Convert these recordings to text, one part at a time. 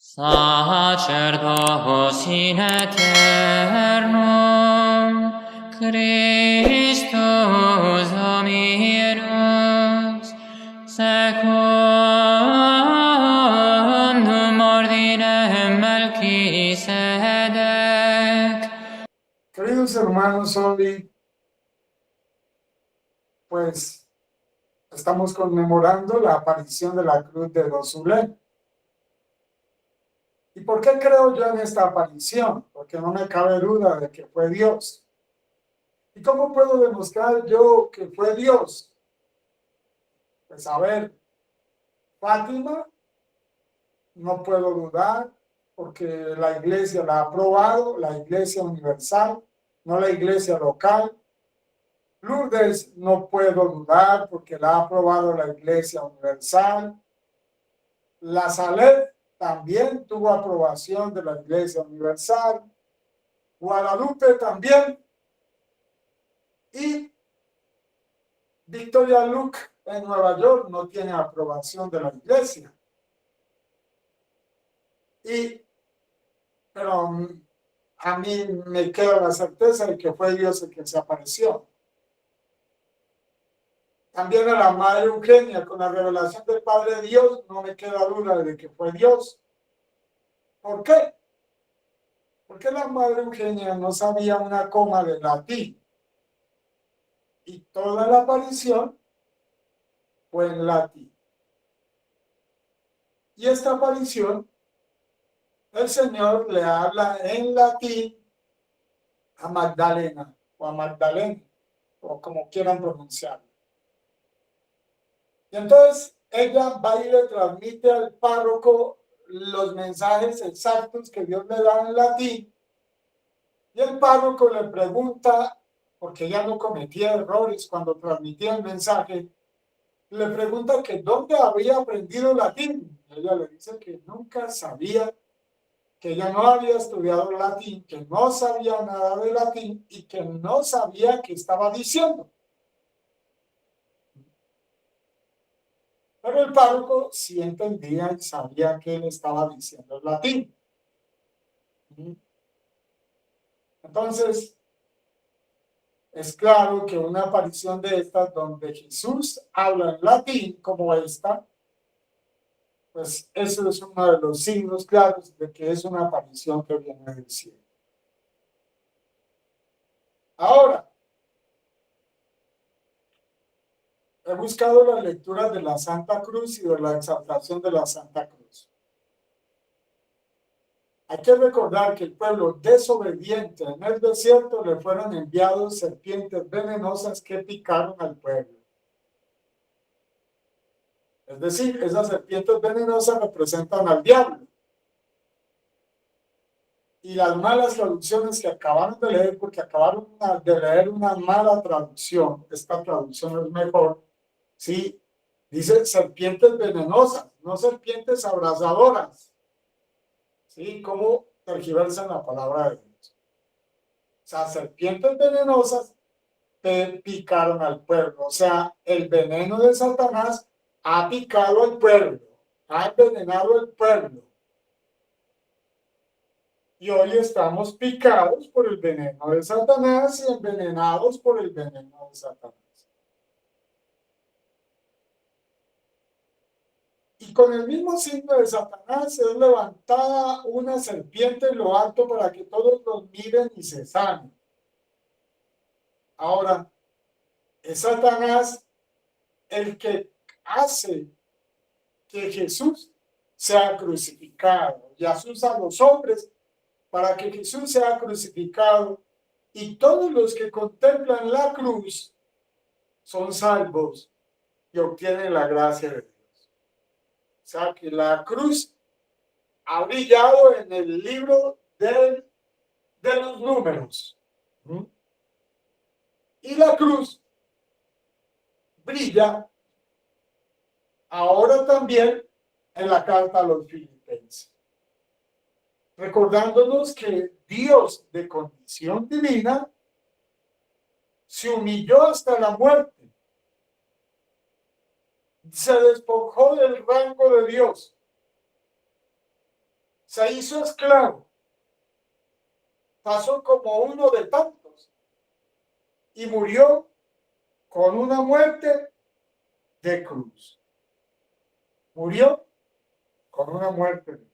Sacerdos in aeternum, Christus Dominus, secundum ordinem Melquisedec. Queridos hermanos, hoy pues estamos conmemorando la aparición de la cruz de los Zulem. ¿Y por qué creo yo en esta aparición? Porque no me cabe duda de que fue Dios. ¿Y cómo puedo demostrar yo que fue Dios? Pues a ver, Fátima, no puedo dudar porque la iglesia la ha aprobado, la iglesia universal, no la iglesia local. Lourdes no puedo dudar porque la ha aprobado la iglesia universal. La Salette también tuvo aprobación de la iglesia universal. Guadalupe también. Y Victoria Luke en Nueva York no tiene aprobación de la iglesia. Pero a mí me queda la certeza de que fue Dios el que se apareció. También a la Madre Eugenia, con la revelación del Padre Dios, no me queda duda de que fue Dios. ¿Por qué? Porque la Madre Eugenia no sabía una coma de latín. Y toda la aparición fue en latín. Y esta aparición, el Señor le habla en latín a Magdalena, o a Magdalena, o como quieran pronunciarlo. Y entonces ella va y le transmite al párroco los mensajes exactos que Dios le da en latín. Y el párroco le pregunta, porque ella no cometía errores cuando transmitía el mensaje, le pregunta que dónde había aprendido latín. Ella le dice que nunca sabía, que ella no había estudiado latín, que no sabía nada de latín y que no sabía qué estaba diciendo. Pero el párroco sí entendía y sabía que él estaba diciendo en latín. Entonces, es claro que una aparición de estas donde Jesús habla en latín como esta, pues eso es uno de los signos claros de que es una aparición que viene del cielo. Ahora, he buscado las lecturas de la Santa Cruz y de la exaltación de la Santa Cruz. Hay que recordar que el pueblo desobediente en el desierto le fueron enviados serpientes venenosas que picaron al pueblo. Es decir, esas serpientes venenosas representan al diablo. Y las malas traducciones que acabaron de leer, porque acabaron de leer una mala traducción, esta traducción es mejor, ¿sí? Dice serpientes venenosas, no serpientes abrasadoras. ¿Sí? ¿Cómo tergiversan la palabra de Dios? O sea, serpientes venenosas picaron al pueblo. O sea, el veneno de Satanás ha picado al pueblo, ha envenenado al pueblo. Y hoy estamos picados por el veneno de Satanás y envenenados por el veneno de Satanás. Y con el mismo signo de Satanás es levantada una serpiente en lo alto para que todos los miren y se sanen. Ahora, es Satanás el que hace que Jesús sea crucificado y asusa a los hombres para que Jesús sea crucificado y todos los que contemplan la cruz son salvos y obtienen la gracia de Dios. O sea que la cruz ha brillado en el libro de los números. Y la cruz brilla ahora también en la carta a los Filipenses, recordándonos que Dios de condición divina se humilló hasta la muerte, se despojó del rango de Dios se hizo esclavo, pasó como uno de tantos y murió con una muerte de cruz. Murió con una muerte de cruz.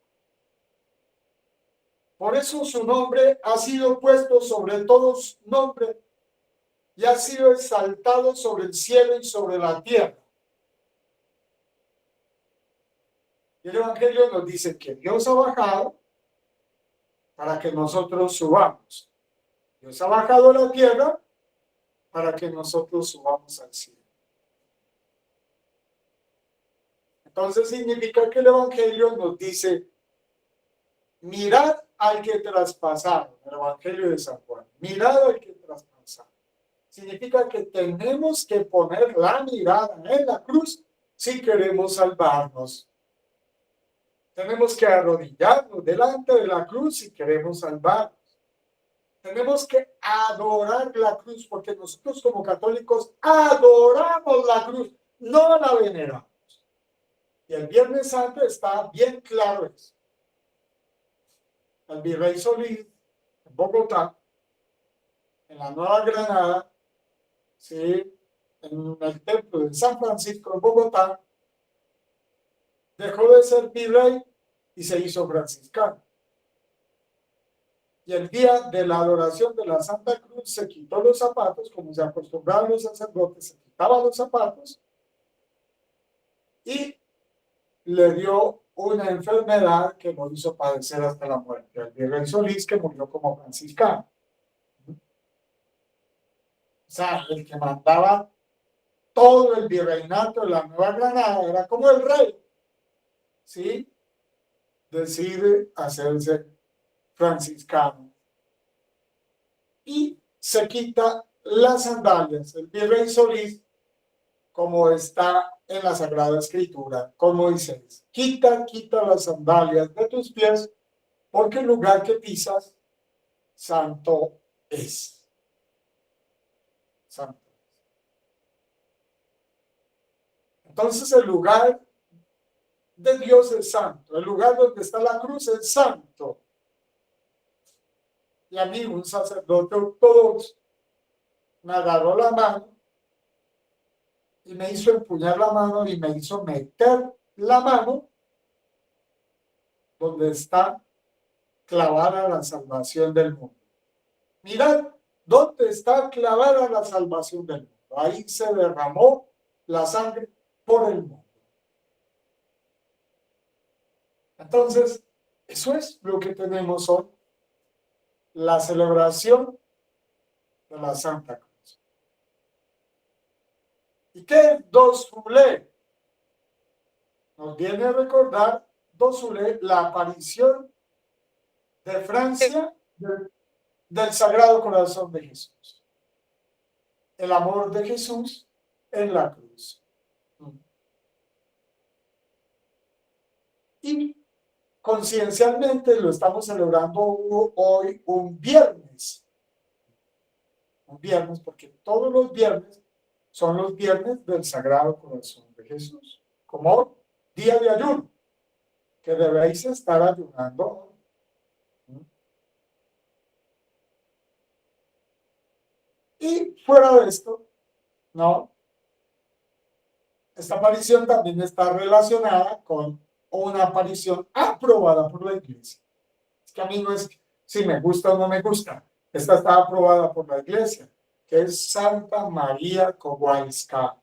Por eso su nombre ha sido puesto sobre todos nombres y ha sido exaltado sobre el cielo y sobre la tierra. Y el Evangelio nos dice que Dios ha bajado para que nosotros subamos. Dios ha bajado a la tierra para que nosotros subamos al cielo. Entonces significa que el Evangelio nos dice, mirad al que traspasaron, el Evangelio de San Juan, mirad al que traspasaron. Significa que tenemos que poner la mirada en la cruz si queremos salvarnos. Tenemos que arrodillarnos delante de la cruz si queremos salvarnos. Tenemos que adorar la cruz porque nosotros como católicos adoramos la cruz, no la veneramos. Y el Viernes Santo está bien claro eso. El virrey Solís, en Bogotá, en la Nueva Granada, ¿sí? En el templo de San Francisco en Bogotá, dejó de ser virrey y se hizo franciscano. Y el día de la adoración de la Santa Cruz se quitó los zapatos, como se acostumbraban los sacerdotes, se quitaban los zapatos y le dio una enfermedad que lo hizo padecer hasta la muerte. El virrey Solís, que murió como franciscano. O sea, el que mandaba todo el virreinato de la Nueva Granada era como el rey. ¿Sí? Decide hacerse franciscano y se quita las sandalias. El virrey Solís, como está en la Sagrada Escritura, con Moisés, quita las sandalias de tus pies, porque el lugar que pisas, santo es. Santo. Entonces el lugar de Dios es santo, el lugar donde está la cruz es santo. Y a mí un sacerdote ortodoxo me agarró la mano y me hizo empuñar la mano y me hizo meter la mano donde está clavada la salvación del mundo. Mirad dónde está clavada la salvación del mundo. Ahí se derramó la sangre por el mundo. Entonces, eso es lo que tenemos hoy, la celebración de la Santa Cruz. ¿Y qué es Dosule? Nos viene a recordar Dosule, la aparición de Francia del Sagrado Corazón de Jesús. El amor de Jesús en la cruz. Y conciencialmente lo estamos celebrando hoy un viernes. Un viernes, porque todos los viernes son los viernes del Sagrado Corazón de Jesús. Como día de ayuno, que debéis estar ayunando. Y fuera de esto, ¿no? Esta aparición también está relacionada con una aparición aprobada por la Iglesia. Es que a mí no es si me gusta o no me gusta. Esta está aprobada por la Iglesia, que es Santa María Kowalska.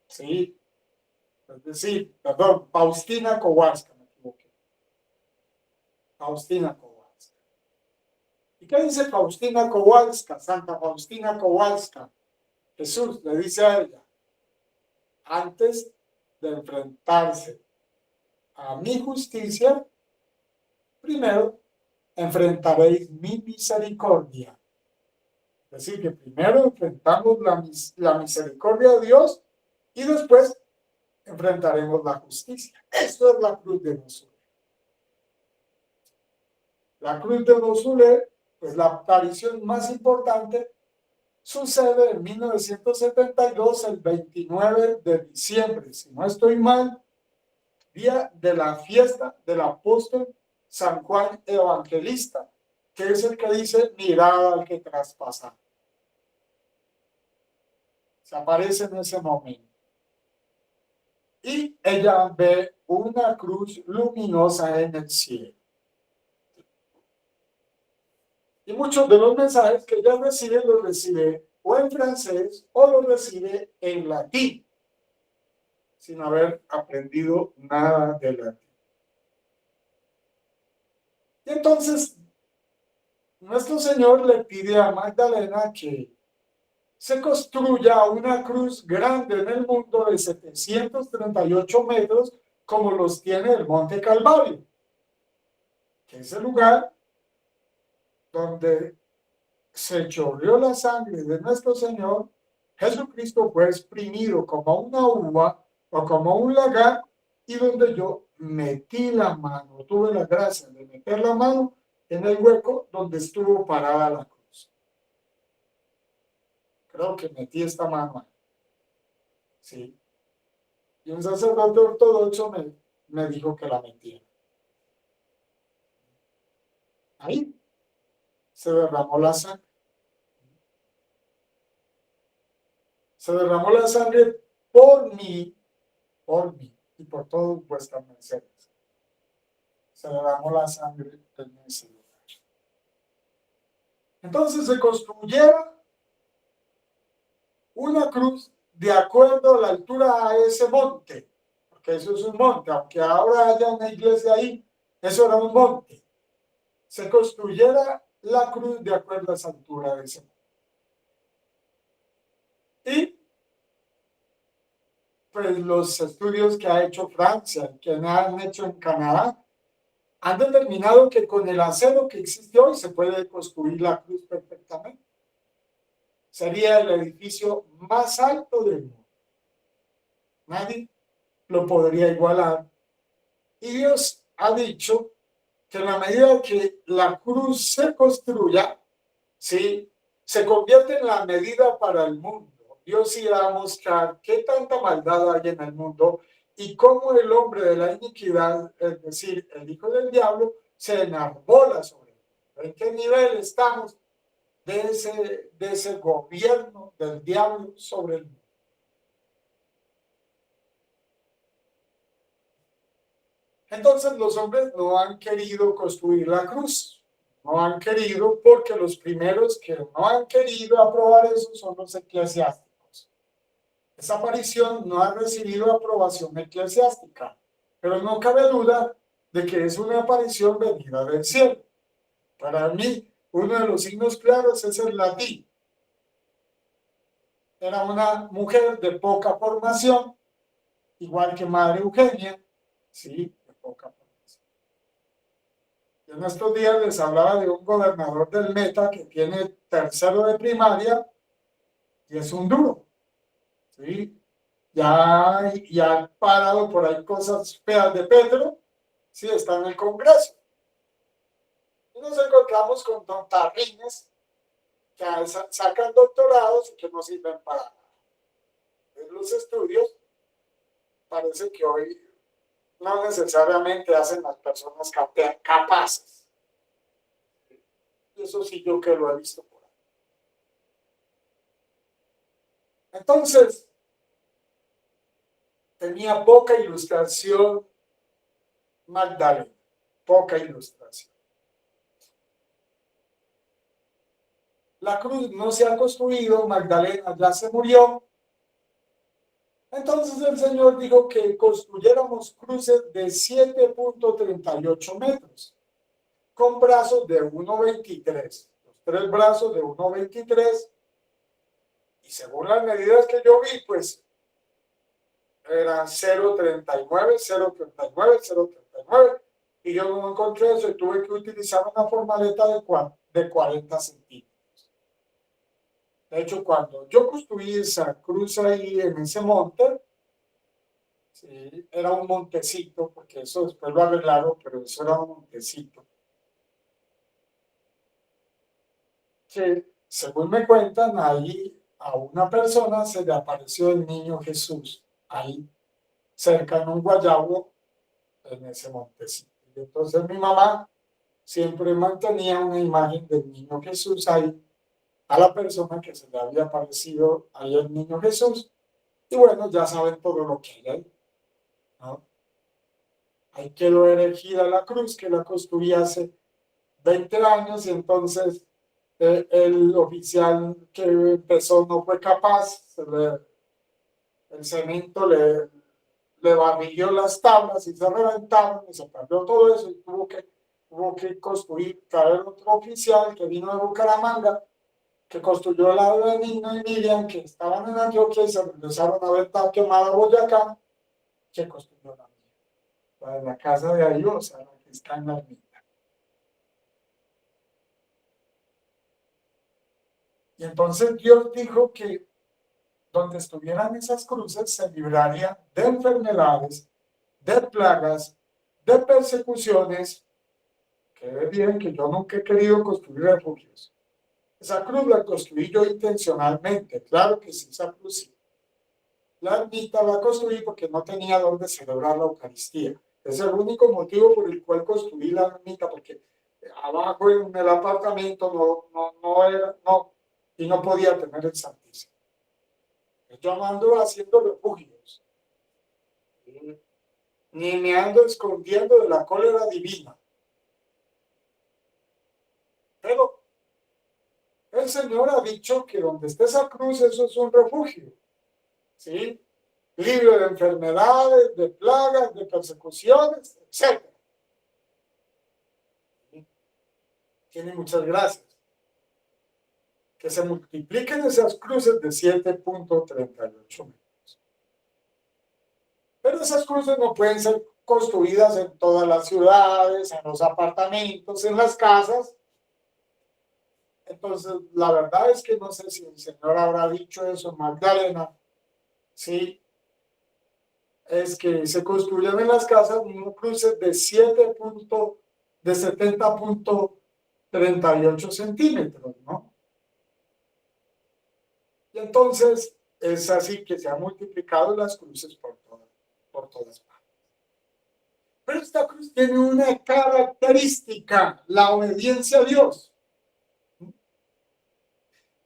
¿Sí? Es decir, perdón, Faustina Kowalska, me equivoqué. Faustina Kowalska. ¿Y qué dice Faustina Kowalska? Santa Faustina Kowalska. Jesús le dice a ella, antes de enfrentarse a mi justicia, primero enfrentaréis mi misericordia. Es decir, que primero enfrentamos la misericordia de Dios y después enfrentaremos la justicia. Esto es la cruz de Nosule. La cruz de Nosule, pues la aparición más importante, sucede en 1972, el 29 de diciembre, si no estoy mal, día de la fiesta del apóstol San Juan Evangelista, que es el que dice, mirad al que traspasa. Se aparece en ese momento. Y ella ve una cruz luminosa en el cielo. Y muchos de los mensajes que ella recibe, los recibe o en francés o los recibe en latín, sin haber aprendido nada de latín. Y entonces, nuestro Señor le pide a Magdalena que se construya una cruz grande en el mundo de 738 metros, como los tiene el Monte Calvario, que es el lugar donde se chorreó la sangre de nuestro Señor. Jesucristo fue exprimido como una uva o como un lagar, y donde yo metí la mano, tuve la gracia de meter la mano en el hueco donde estuvo parada la cruz. Creo que metí esta mano ahí. Sí. Y un sacerdote ortodoxo me dijo que la metiera. Ahí se derramó la sangre. Se derramó la sangre por mí y por todos vuestras mercedes. Se derramó la sangre en ese lugar. Entonces se construyera una cruz de acuerdo a la altura a ese monte, porque eso es un monte, aunque ahora haya una iglesia ahí, eso era un monte. Se construyera la cruz de acuerdo a esa altura de ese monte. Y pues los estudios que ha hecho Francia, que han hecho en Canadá, han determinado que con el acero que existe hoy se puede construir la cruz perfectamente. Sería el edificio más alto del mundo. Nadie lo podría igualar. Y Dios ha dicho que en la medida que la cruz se construya, ¿sí?, se convierte en la medida para el mundo. Dios irá a mostrar qué tanta maldad hay en el mundo y cómo el hombre de la iniquidad, es decir, el hijo del diablo, se enarbola sobre él. ¿En qué nivel estamos de ese gobierno del diablo sobre el mundo? Entonces los hombres no han querido construir la cruz, no han querido, porque los primeros que no han querido aprobar eso son los eclesiásticos. Esa aparición no ha recibido aprobación eclesiástica, pero no cabe duda de que es una aparición venida del cielo. Para mí, uno de los signos claros es el latín. Era una mujer de poca formación, igual que Madre Eugenia, sí, de poca formación. En estos días les hablaba de un gobernador del Meta que tiene tercero de primaria y es un duro, ¿sí? Ya ha parado por ahí cosas feas de Petro, sí, está en el Congreso. Y nos encontramos con tontarrines que sacan doctorados y que no sirven para nada. En los estudios parece que hoy no necesariamente hacen las personas capaces. Eso sí, yo que lo he visto por ahí. Entonces, tenía poca ilustración Magdalena, poca ilustración. La cruz no se ha construido, Magdalena ya se murió. Entonces el Señor dijo que construyéramos cruces de 7.38 metros, con brazos de 1.23, los tres brazos de 1.23, y según las medidas que yo vi, pues eran 0.39, 0.39, 0.39, y yo no encontré eso y tuve que utilizar una formaleta de 40 centímetros. De hecho, cuando yo construí esa cruz ahí en ese monte, sí, era un montecito, porque eso después lo arreglaron, pero eso era un montecito. Que, según me cuentan, ahí a una persona se le apareció el niño Jesús, ahí cerca en un guayabo, en ese montecito. Y entonces mi mamá siempre mantenía una imagen del niño Jesús ahí, a la persona que se le había aparecido ahí el niño Jesús. Y bueno, ya saben todo lo que hay ahí, ¿no? Ahí quedó erigida la cruz, que la construí hace 20 años, y entonces el oficial que empezó no fue capaz, el cemento le barrió las tablas y se reventaron y se perdió todo eso, y tuvo que construir, traer otro oficial que vino de Bucaramanga, que construyó la de Nino y Miriam, que estaban en Antioquia y se regresaron a ver tan quemada Boyacá, que construyó la casa de ahí, o sea, la que está en la ermita. Y entonces Dios dijo que donde estuvieran esas cruces se librarían de enfermedades, de plagas, de persecuciones. Que ve bien que yo nunca he querido construir refugios. Esa cruz la construí yo intencionalmente, claro que sí, esa cruz sí. La ermita la construí porque no tenía dónde celebrar la Eucaristía. Es el único motivo por el cual construí la ermita, porque abajo en el apartamento no, y no podía tener el Santísimo. Yo no ando haciendo refugios, ni me ando escondiendo de la cólera divina. Pero el Señor ha dicho que donde esté esa cruz, eso es un refugio, ¿sí? Libre de enfermedades, de plagas, de persecuciones, etc. Tiene muchas gracias. Que se multipliquen esas cruces de 7.38 metros. Pero esas cruces no pueden ser construidas en todas las ciudades, en los apartamentos, en las casas. Entonces, la verdad es que no sé si el Señor habrá dicho eso en Magdalena, sí, es que se construyen en las casas cruces de 70.38 centímetros, ¿no? Y entonces es así que se han multiplicado las cruces por todas partes. Pero esta cruz tiene una característica, la obediencia a Dios.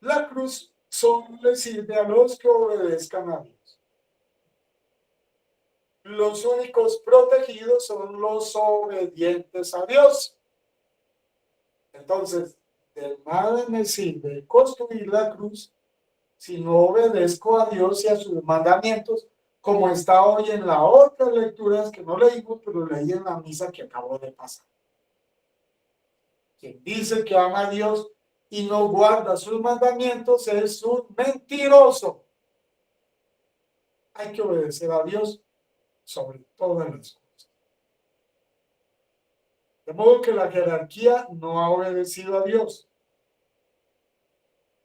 La cruz solo le sirve a los que obedezcan a Dios. Los únicos protegidos son los obedientes a Dios. Entonces, de nada me sirve construir la cruz si no obedezco a Dios y a sus mandamientos, como está hoy en la otra lectura que no leímos, pero leí en la misa que acabó de pasar. Quien dice que ama a Dios y no guarda sus mandamientos es un mentiroso. Hay que obedecer a Dios sobre todas las cosas. De modo que la jerarquía no ha obedecido a Dios.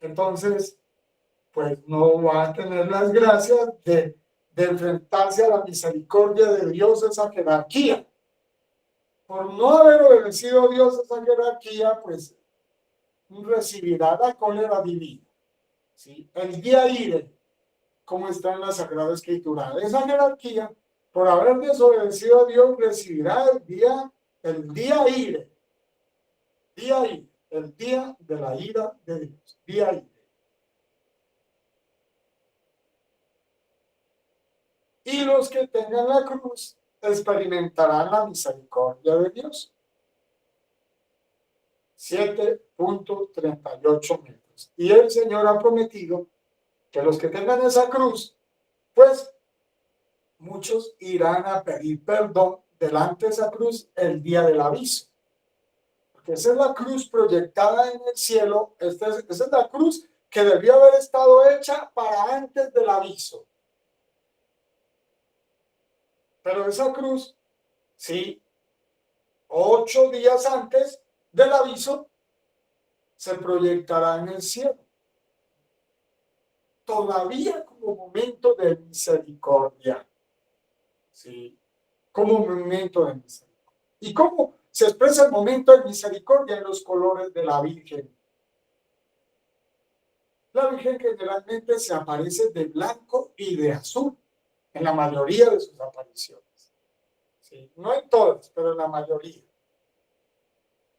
Entonces, pues no va a tener las gracias de enfrentarse a la misericordia de Dios, esa jerarquía. Por no haber obedecido a Dios esa jerarquía, pues recibirá la cólera divina, ¿sí? El día ire, como está en la Sagrada Escritura. Esa jerarquía, por haber desobedecido a Dios, recibirá el día ire, el día de la ira de Dios, día ire. Y los que tengan la cruz experimentarán la misericordia de Dios. 7.38 metros. Y el Señor ha prometido que los que tengan esa cruz, pues muchos irán a pedir perdón delante de esa cruz el día del aviso. Porque esa es la cruz proyectada en el cielo, esa es la cruz que debió haber estado hecha para antes del aviso. Pero esa cruz, sí, 8 días antes del aviso, se proyectará en el cielo. Todavía como momento de misericordia. ¿Sí? Como momento de misericordia. ¿Y cómo se expresa el momento de misericordia? En los colores de la Virgen. La Virgen generalmente se aparece de blanco y de azul en la mayoría de sus apariciones. ¿sí? No en todas, pero en la mayoría.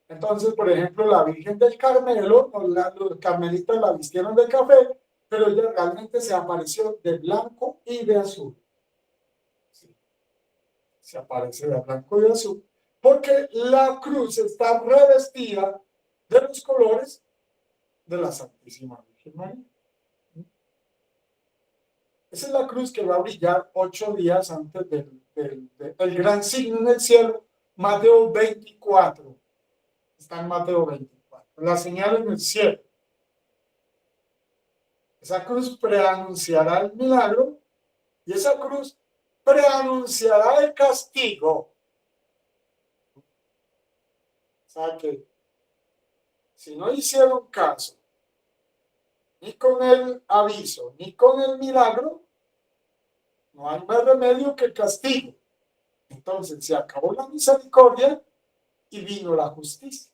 Entonces, por ejemplo, la Virgen del Carmelo, los carmelitas la vistieron de café, pero ella realmente se apareció de blanco y de azul. ¿Sí? Se aparece de blanco y de azul, porque la cruz está revestida de los colores de la Santísima Virgen María. Esa es la cruz que va a brillar 8 días antes del gran signo en el cielo, Mateo 24. Está en Mateo 24. La señal en el cielo. Esa cruz preanunciará el milagro y esa cruz preanunciará el castigo. O sea que si no hicieron caso ni con el aviso ni con el milagro, no hay más remedio que el castigo. Entonces se acabó la misericordia y vino la justicia.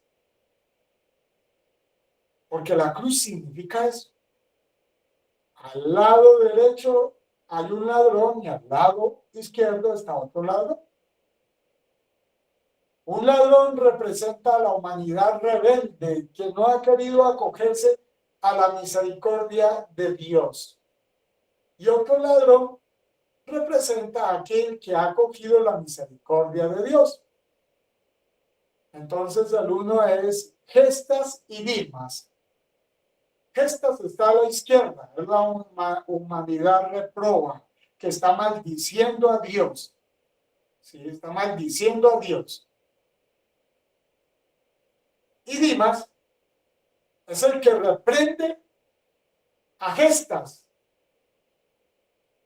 Porque la cruz significa eso. Al lado derecho hay un ladrón y al lado izquierdo está otro ladrón. Un ladrón representa a la humanidad rebelde que no ha querido acogerse a la misericordia de Dios. Y otro ladrón representa a aquel que ha acogido la misericordia de Dios. Entonces el uno es Gestas y Dimas. Gestas está a la izquierda, es la humanidad reproba, que está maldiciendo a Dios. Sí, está maldiciendo a Dios. Y Dimas es el que reprende a Gestas.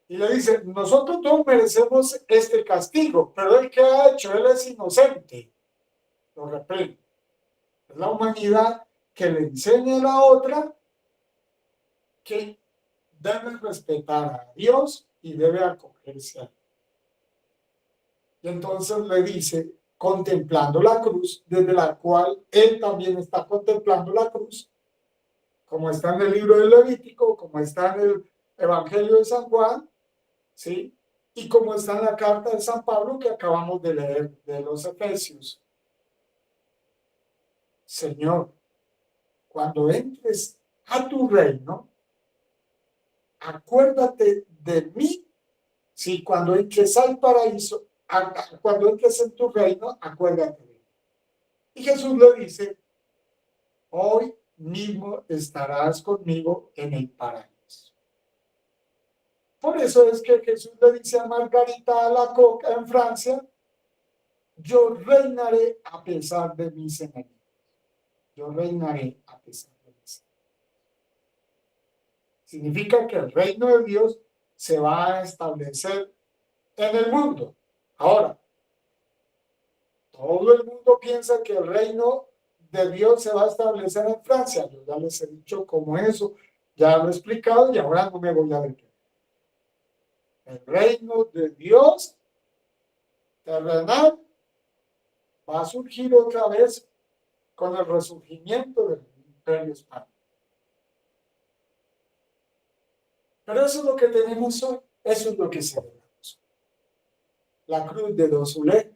Y le dice, nosotros no merecemos este castigo, pero el que ha hecho, él es inocente. Lo reprende. Es la humanidad que le enseña a la otra que debe respetar a Dios y debe acogerse a él. Y entonces le dice, contemplando la cruz, desde la cual él también está contemplando la cruz, como está en el libro de Levítico, como está en el Evangelio de San Juan, ¿sí? Y como está en la carta de San Pablo que acabamos de leer de los Efesios. Señor, cuando entres a tu reino, acuérdate de mí. Sí, cuando entres al paraíso, cuando entres en tu reino, acuérdate de mí. Y Jesús le dice, hoy mismo estarás conmigo en el paraíso. Por eso es que Jesús le dice a Margarita Alacoque en Francia, yo reinaré a pesar de mis enemigos. Yo reinaré a pesar de mis enemigos. Significa que el reino de Dios se va a establecer en el mundo. Ahora, todo el mundo piensa que el reino de Dios se va a establecer en Francia. Yo ya les he dicho cómo eso, ya lo he explicado y ahora no me voy a detener. El reino de Dios terrenal va a surgir otra vez con el resurgimiento del Imperio Español. Pero eso es lo que tenemos hoy, eso es lo que celebramos. La cruz de Dosule,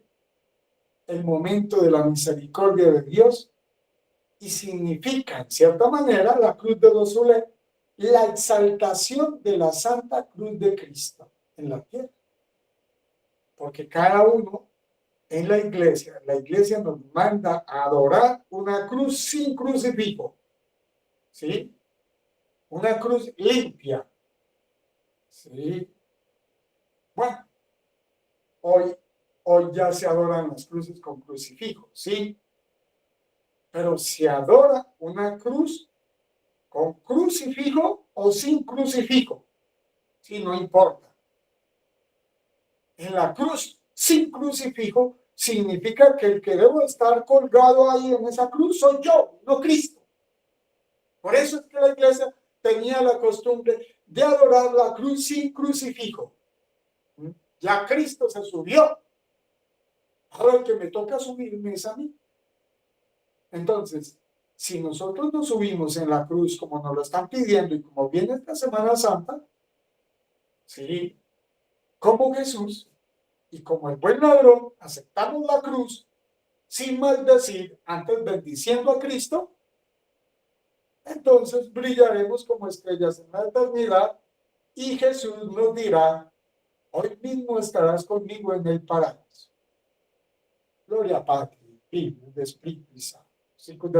el momento de la misericordia de Dios, y significa, en cierta manera, la cruz de Dosule, la exaltación de la Santa Cruz de Cristo en la tierra. Porque cada uno en la iglesia nos manda a adorar una cruz sin crucifijo, ¿sí? Una cruz limpia, ¿sí? Bueno, hoy ya se adoran las cruces con crucifijo, ¿sí? Pero se adora una cruz con crucifijo o sin crucifijo, ¿sí? No importa. En la cruz sin crucifijo significa que el que debo estar colgado ahí en esa cruz soy yo, no Cristo. Por eso es que la iglesia tenía la costumbre de adorar la cruz sin crucifijo. Ya Cristo se subió. Ahora el que me toca subirme es a mí. Entonces, si nosotros nos subimos en la cruz como nos lo están pidiendo y como viene esta Semana Santa, sí, como Jesús, Y como el buen ladrón, aceptamos la cruz sin maldecir, antes bendiciendo a Cristo, entonces brillaremos como estrellas en la eternidad y Jesús nos dirá, hoy mismo estarás conmigo en el paraíso. Gloria a Padre, Hijo y Espíritu Santo. Sicut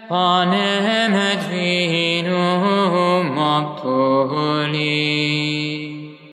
panem et vinum aptoli.